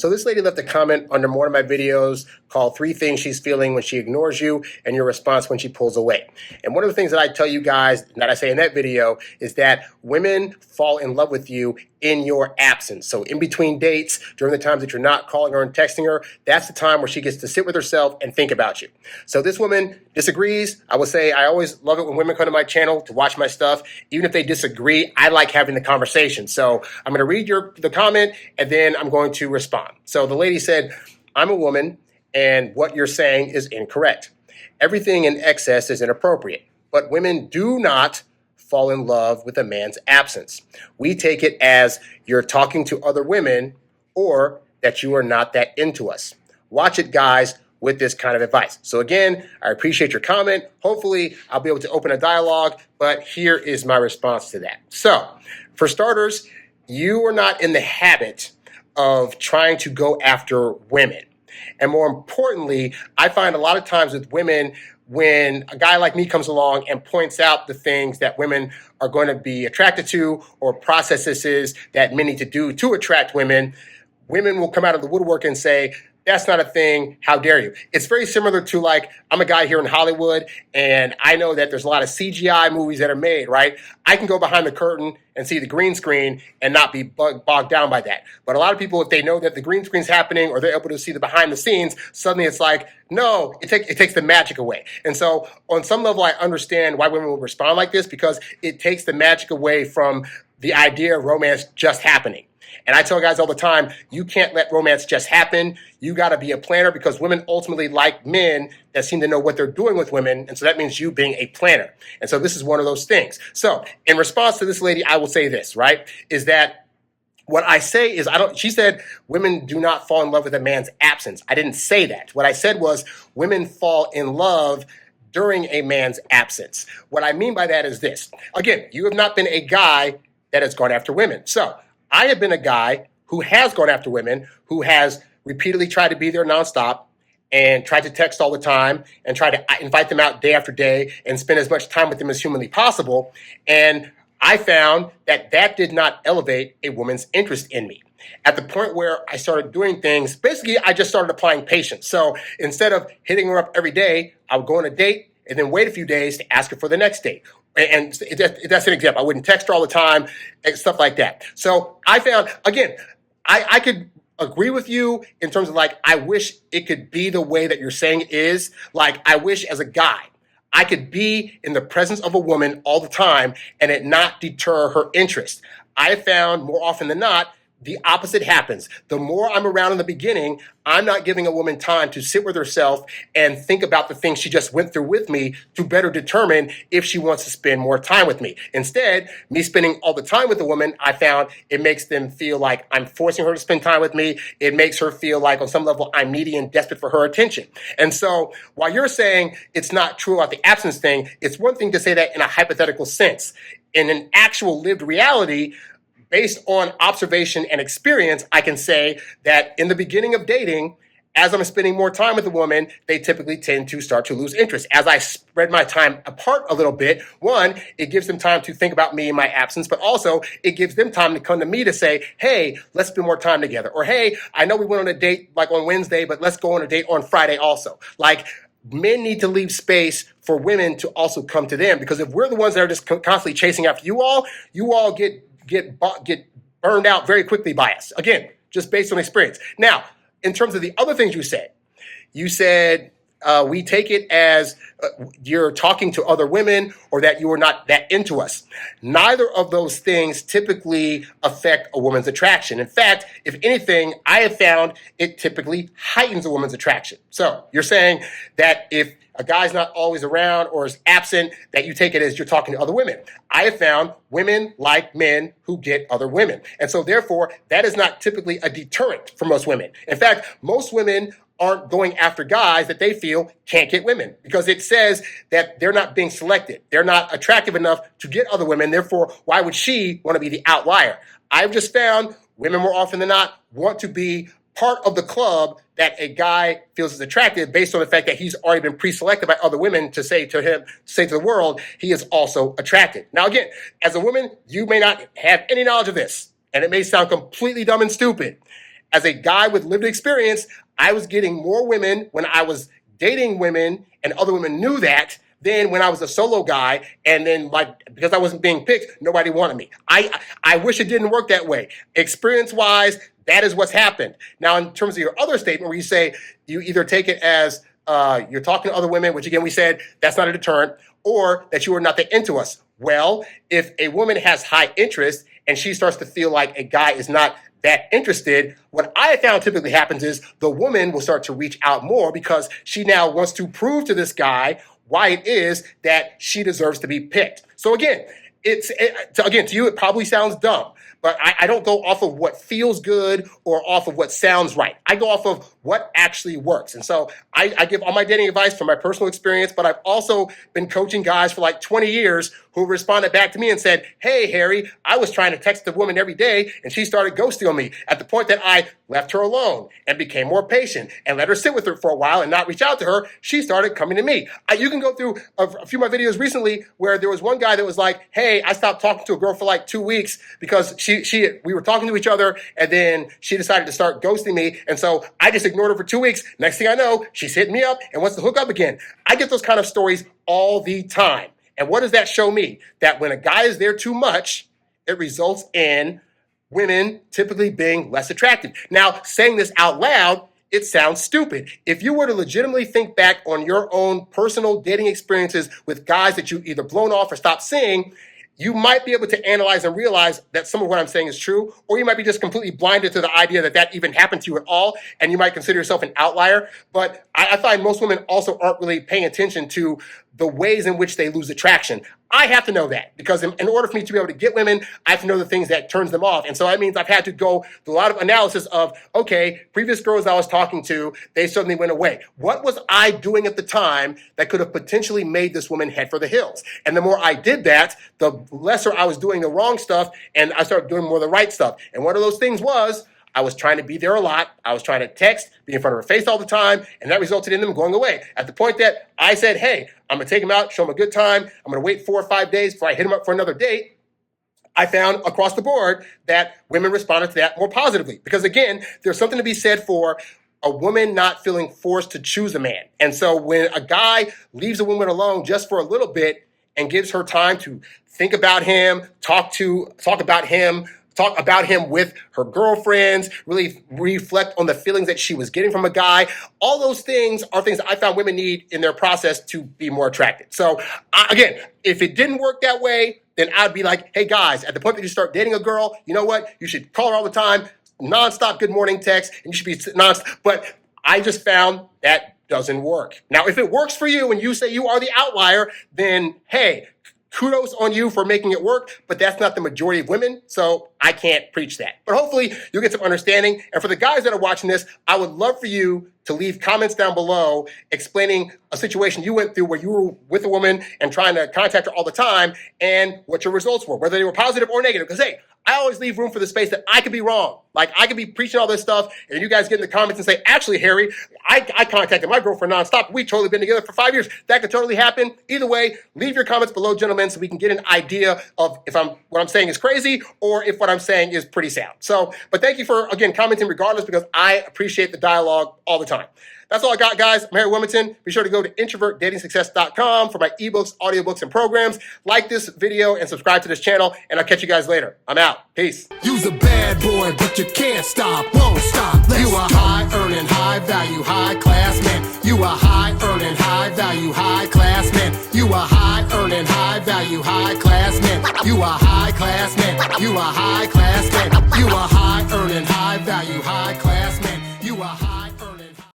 So this lady left a comment under one of my videos called 3 Things She's Feeling When She Ignores You and Your Response When She Pulls Away. And one of the things that I tell you guys, that I say in that video, is that women fall in love with you in your absence. So in between dates, during the times that you're not calling her and texting her, that's the time where she gets to sit with herself and think about you. So this woman disagrees. I will say I always love it when women come to my channel to watch my stuff. Even if they disagree, I like having the conversation. So I'm going to read the comment and then I'm going to respond. So the lady said, I'm a woman and what you're saying is incorrect. Everything in excess is inappropriate, but women do not fall in love with a man's absence. We take it as you're talking to other women or that you are not that into us. Watch it, guys, with this kind of advice. So again, I appreciate your comment. Hopefully, I'll be able to open a dialogue, but here is my response to that. So, for starters, you are not in the habit of trying to go after women. And more importantly, I find a lot of times with women, when a guy like me comes along and points out the things that women are going to be attracted to or processes that men need to do to attract women, women will come out of the woodwork and say, that's not a thing. How dare you? It's very similar to like, I'm a guy here in Hollywood and I know that there's a lot of CGI movies that are made, right? I can go behind the curtain and see the green screen and not be bogged down by that. But a lot of people, if they know that the green screen's happening or they're able to see the behind the scenes, suddenly it's like, no, it takes the magic away. And so on some level, I understand why women will respond like this because it takes the magic away from the idea of romance just happening. And I tell guys all the time, you can't let romance just happen. You got to be a planner because women ultimately like men that seem to know what they're doing with women. And so that means you being a planner. And so this is one of those things. So in response to this lady, I will say this, right, is that what I say is she said women do not fall in love with a man's absence. I didn't say that. What I said was women fall in love during a man's absence. What I mean by that is this. Again, you have not been a guy that has gone after women. So I have been a guy who has gone after women, who has repeatedly tried to be there nonstop and tried to text all the time and try to invite them out day after day and spend as much time with them as humanly possible. And I found that that did not elevate a woman's interest in me. At the point where I started doing things, basically, I just started applying patience. So instead of hitting her up every day, I would go on a date and then wait a few days to ask her for the next date. And that's an example. I wouldn't text her all the time and stuff like that. So I found, again, I could agree with you in terms of like, I wish it could be the way that you're saying it is. Like, I wish as a guy, I could be in the presence of a woman all the time and it not deter her interest. I found more often than not, the opposite happens. The more I'm around in the beginning, I'm not giving a woman time to sit with herself and think about the things she just went through with me to better determine if she wants to spend more time with me. Instead, me spending all the time with a woman, I found it makes them feel like I'm forcing her to spend time with me. It makes her feel like on some level I'm needy and desperate for her attention. And so while you're saying it's not true about the absence thing, it's one thing to say that in a hypothetical sense. In an actual lived reality, based on observation and experience, I can say that in the beginning of dating, as I'm spending more time with a woman, they typically tend to start to lose interest. As I spread my time apart a little bit, one, it gives them time to think about me in my absence, but also it gives them time to come to me to say, hey, let's spend more time together. Or, hey, I know we went on a date like on Wednesday, but let's go on a date on Friday also. Like, men need to leave space for women to also come to them, because if we're the ones that are just constantly chasing after you all get burned out very quickly by us. Again, just based on experience. Now, in terms of the other things you said we take it as you're talking to other women or that you are not that into us. Neither of those things typically affect a woman's attraction. In fact, if anything, I have found it typically heightens a woman's attraction. So you're saying that if a guy's not always around or is absent, that you take it as you're talking to other women. I have found women like men who get other women. And so therefore, that is not typically a deterrent for most women. In fact, most women aren't going after guys that they feel can't get women, because it says that they're not being selected. They're not attractive enough to get other women. Therefore, why would she want to be the outlier? I've just found women more often than not want to be part of the club that a guy feels is attractive based on the fact that he's already been pre-selected by other women to say to the world, he is also attractive. Now, again, as a woman, you may not have any knowledge of this, and it may sound completely dumb and stupid. as a guy with lived experience, I was getting more women when I was dating women, and other women knew that, than when I was a solo guy, and then because I wasn't being picked, nobody wanted me. I wish it didn't work that way. Experience-wise, that is what's happened. Now, in terms of your other statement where you say you either take it as you're talking to other women, which again we said that's not a deterrent, or that you are not that into us. Well, if a woman has high interest and she starts to feel like a guy is not that interested, what I found typically happens is the woman will start to reach out more because she now wants to prove to this guy why it is that she deserves to be picked. So again, to you, it probably sounds dumb, but I don't go off of what feels good or off of what sounds right. I go off of what actually works. And so I give all my dating advice from my personal experience, but I've also been coaching guys for like 20 years who responded back to me and said, hey, Harry, I was trying to text the woman every day and she started ghosting on me, at the point that I left her alone and became more patient and let her sit with her for a while and not reach out to her. She started coming to me. You can go through a few of my videos recently where there was one guy that was like, hey, I stopped talking to a girl for like 2 weeks because we were talking to each other and then she decided to start ghosting me. And so I just ignored her for 2 weeks. Next thing I know, she's hitting me up and wants to hook up again. I get those kind of stories all the time. And what does that show me? That when a guy is there too much, it results in women typically being less attractive. Now, saying this out loud, it sounds stupid. If you were to legitimately think back on your own personal dating experiences with guys that you either blown off or stopped seeing, you might be able to analyze and realize that some of what I'm saying is true, or you might be just completely blinded to the idea that that even happened to you at all, and you might consider yourself an outlier. But I find most women also aren't really paying attention to the ways in which they lose attraction. I have to know that because in order for me to be able to get women, I have to know the things that turns them off. And so that means I've had to go through a lot of analysis of, okay, previous girls I was talking to, they suddenly went away. What was I doing at the time that could have potentially made this woman head for the hills? And the more I did that, the lesser I was doing the wrong stuff, and I started doing more of the right stuff. And one of those things was I was trying to be there a lot. I was trying to text, be in front of her face all the time, and that resulted in them going away. At the point that I said, hey, I'm going to take him out, show him a good time. I'm going to wait 4 or 5 days before I hit him up for another date. I found across the board that women responded to that more positively. Because again, there's something to be said for a woman not feeling forced to choose a man. And so when a guy leaves a woman alone just for a little bit and gives her time to think about him, talk about him with her girlfriends, really reflect on the feelings that she was getting from a guy. All those things are things that I found women need in their process to be more attracted. So again, if it didn't work that way, then I'd be like, hey guys, at the point that you start dating a girl, you know what? You should call her all the time, nonstop good morning text, and you should be nonstop. But I just found that doesn't work. Now, if it works for you and you say you are the outlier, then hey, kudos on you for making it work, but that's not the majority of women, so I can't preach that. But hopefully you'll get some understanding. And for the guys that are watching this, I would love for you to leave comments down below explaining a situation you went through where you were with a woman and trying to contact her all the time and what your results were, whether they were positive or negative. Because hey, I always leave room for the space that I could be wrong. Like I could be preaching all this stuff and you guys get in the comments and say, actually, Harry, I contacted my girlfriend nonstop. We've totally been together for 5 years. That could totally happen. Either way, leave your comments below, gentlemen, so we can get an idea of if what I'm saying is crazy or if what I'm saying is pretty sound. So, but thank you for, again, commenting regardless, because I appreciate the dialogue all the time. That's all I got, guys. I'm Harry Wilmington. Be sure to go to introvertdatingsuccess.com for my ebooks, audiobooks, and programs. Like this video and subscribe to this channel, and I'll catch you guys later. I'm out. Peace. You's a bad boy, but you can't stop, won't stop. You a high-earning, high-value, high-class man. You a high-earning, high-value, high-class man. You a high-earning, high-value, high-class man. You a high-class man. You a high-class man. You a